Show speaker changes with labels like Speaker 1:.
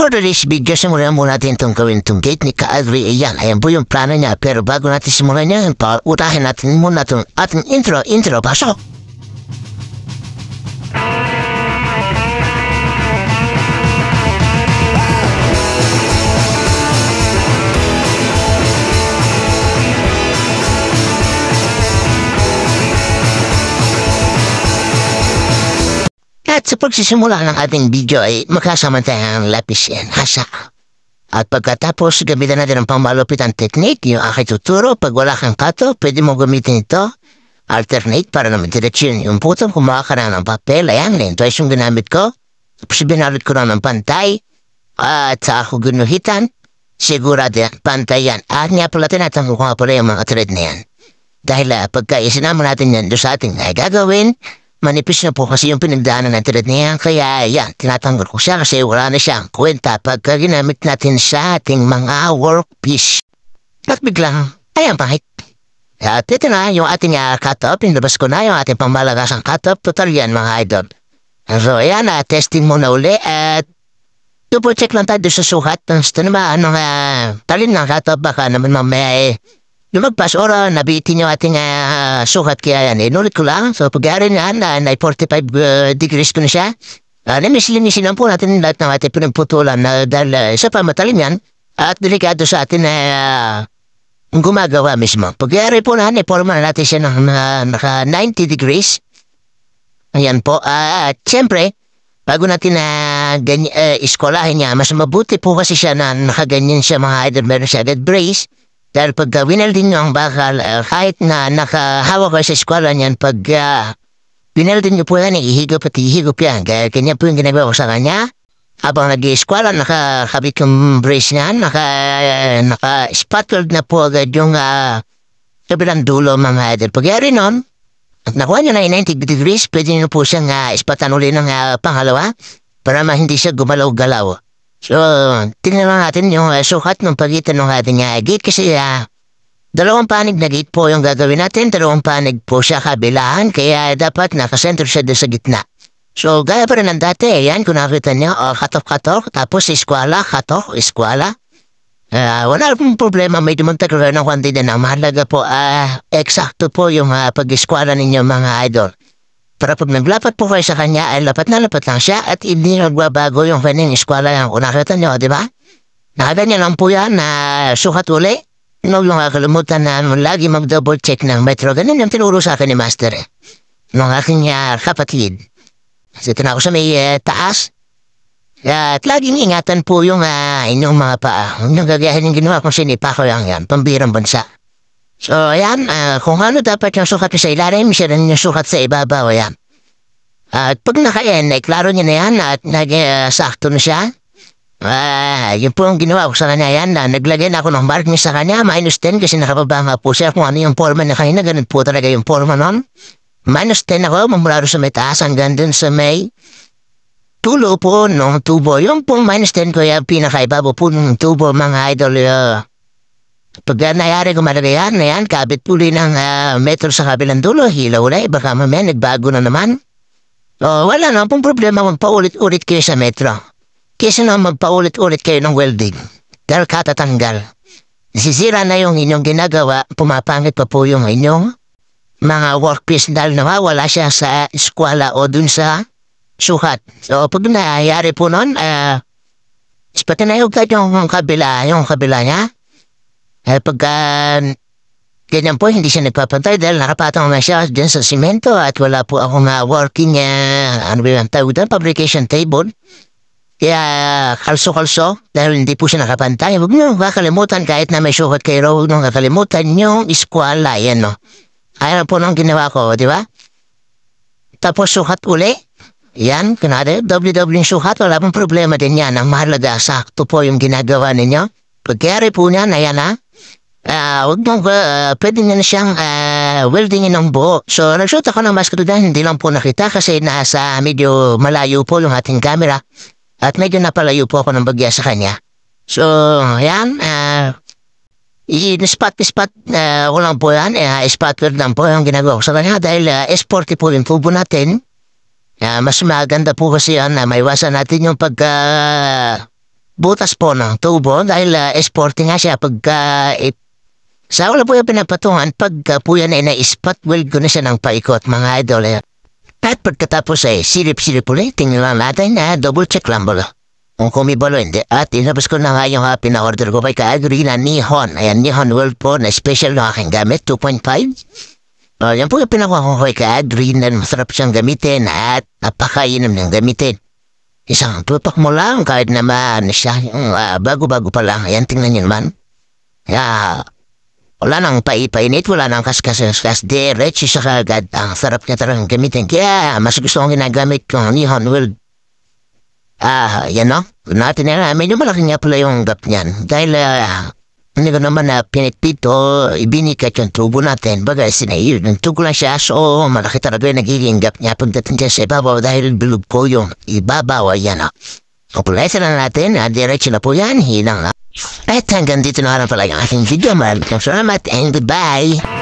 Speaker 1: For today's video, simulan muna natin itong gawin itong gate ni Ka-Adri. Ayan po yung plano niya. Pero bago natin simulan yan, utahin natin muna itong ating intro. Pasok! At sa pagsisimula ng ating video ay magkasamantayang lapis yan, hasa. At pagkatapos gamitin natin ang pamalupitan technique, yung aking tuturo. Pag wala kang kato, pwede mo gamitin ito. Alternate para naman diretso yung putong kumuha ka na ng papel. Ayan, ito ay yung ginamit ko. Tapos binalot ko na ng pantay. At sa ako ginuhitan, sigurado yan, pantay yan. At nga pala tinatanong ko nga pala yung mga thread na yan. Dahil pagka isinama natin yan doon sa ating gagawin, manipis na po kasi yung pinagdaanan ng thread niya. Kaya yan, tinatanggal ko siya kasi wala na siyang kwenta pagka ginamit natin sa ating mga workpiece. At biglang, ayan pangit. At ito na yung ating cut-up. Pinabas ko na yung ating pamalagasang cut-up. Total yan mga idol. So ayan, testing muna uli. At double check lang tayo sa sukat. Gusto naman, talin ng cut-up baka naman mamaya lumagpas or nabitin yung ating sukat kaya yan. Inulit ko lang. So pag-aarin yan, na 45 degrees ko na siya. Linisin lang po natin lahat ng ating pinagputulan dahil isa pa matalim yan at delikado sa atin na gumagawa mismo. Pag-aarin po na, iporma natin siya ng naka 90 degrees. Ayan po. At siyempre, bago natin iskolahin niya, mas mabuti po kasi siya na nakaganyan siya mga idol. Meron siya agad brace. Dahil pag wineldin nyo ang bakal, kahit na nakahawak kayo sa eskwela niyan, pag wineldin nyo po yan, ihigop at ihigop yan. Kaya kanya po yung ginagawa ko sa kanya. Habang nag-eskwela, nakakabit yung brace niyan, naka-spot weld na po agad yung kabilang dulo mga idol. Pag yari nun, at nakuha nyo na yung 90 degrees, pwede nyo po siyang ispatan uli ng pangalawa para hindi siya gumalaw-galaw. So, tingnan lang natin yung sukat ng pagitan ng ating gate kasi dalawang panig na gate po yung gagawin natin. Dalawang panig po siya kabilaan kaya dapat nakasentro siya doon sa gitna. So, gaya pa rin ng dati. Yan, kung nakita nyo, katok-katok, tapos eskwala, katok, eskwala. Wala pong problema, may dumagtag rin ng kwanti din. Ang mahalaga po, eksakto po yung pag-eskwala ninyo mga idol. Para pag naglapat po kayo sa kanya, ay lapat na lapat lang siya at hindi nagbabago yung kanyang eskwela yan. Kung nakita nyo, di ba? Nakaganyan lang po yan na sukat uli. Huwag lang kakalimutan na lagi mag-double check ng metro. Ganun yung tinuro sa akin ni Master ng aking kapatid. Kasi ito na ako sa may taas. At laging ingatan po yung inyong mga paa. Huwag nyo gagayahin yung ginawa kung sinipa ko lang yan. Pambirang bansa. So, ayan, kung ano dapat yung sukat sa ilalim, siya rin yung sukat sa ibabaw, ayan. At pag naka-end, klaro niya na yan at nag-sakto na siya. Yun po ang ginawa ko sa kanya, yan. Naglagay na ako ng mark niya sa kanya, -10 kasi nakababa nga po siya kung ano yung forma na kanina, ganun po talaga yung forma nun. -10 ako, mamula sa may taas hanggang dun sa may tulo po ng tubo. Yung pong -10 ko, yung pinakaibabaw po ng tubo, mga idol, pag nangyari kumalagay yan, kabit tuloy ng metro sa kabilang dulo, hilaw ulit, baka mamaya nagbago na naman. Wala na pong problema, magpaulit-ulit kayo sa metro. Kesa na magpaulit-ulit kayo ng welding. Dahil katatanggal. Nasisira na yung inyong ginagawa, pumapangit pa po yung inyong mga workpiece dahil nawawala siya sa eskwela o dun sa sukat. So pag nangyari po nun, ispatinayog kayo yung kabila niya. Pagka ganyan po, hindi siya nagpapantay dahil nakapatong na siya dyan sa simento at wala po akong working fabrication table. Kaya kalso-kalso dahil hindi po siya nakapantay. Huwag nyo kakalimutan kahit na may sukat kayo, huwag nyo kakalimutan yung eskwala. Yan no. Ayan po nung ginawa ko, di ba? Tapos sukat uli. Yan, kunwari, yung sukat, wala pong problema din yan. Ang mahalaga, sakto po yung ginagawa ninyo. Pagkayari po niya na yan huwag mong pwede niya na siyang weldingin ng buo. So nag-shoot ako ng mask doon, hindi lang po nakita kasi nasa medyo malayo po yung ating camera at medyo napalayo po ako ng bagya sa kanya. So yan, spot ko lang po yan, spot weld lang po yung ginagawa ko sa kanya dahil S40 po yung tubo natin. Mas maganda po kasi yan na maiwasan natin yung butas po ng tubo dahil sporty nga siya pagka sa wala po yung pinapatungan pagka po yan ay na-spot weld ko na siya ng paikot mga idol. At pagkatapos ay silip-silip ulit, tingnan lang natin na double check lang bolo. Kung kumibalo hindi. At inabas ko na nga yung pina-order ko kay Kaagri na Nihon. Ayan, Nihon World po na special na aking gamit, 2.5. Yan po yung pinakuha ko kay Kaagri na masarap siyang gamitin at napakainam niyang gamitin. Isang tutok mo lang kahit naman siya bago-bago pa lang. Ayan, tingnan niyo naman. Wala nang paipainit, wala nang kaskas-kaskas. Diretso siya kagad. Ang sarap niya talagang gamitin. Kaya mas gusto kong ginagamit kong Nihon World. Yan no? Natin na medyo malaki nga pala yung gap niyan. Dahil hindi ko naman na pinitpito, ibinikat yung tubo natin. Bagay sinayod, nagtugo lang siya. So malaki talaga yung nagiging gap niya pagdating siya sa ibabaw dahil bilog ko yung ibabaw. Yan no? Population na natin, diretso na po yan, hilang na. At hanggang dito na pala yung aking video. Maraming salamat and goodbye!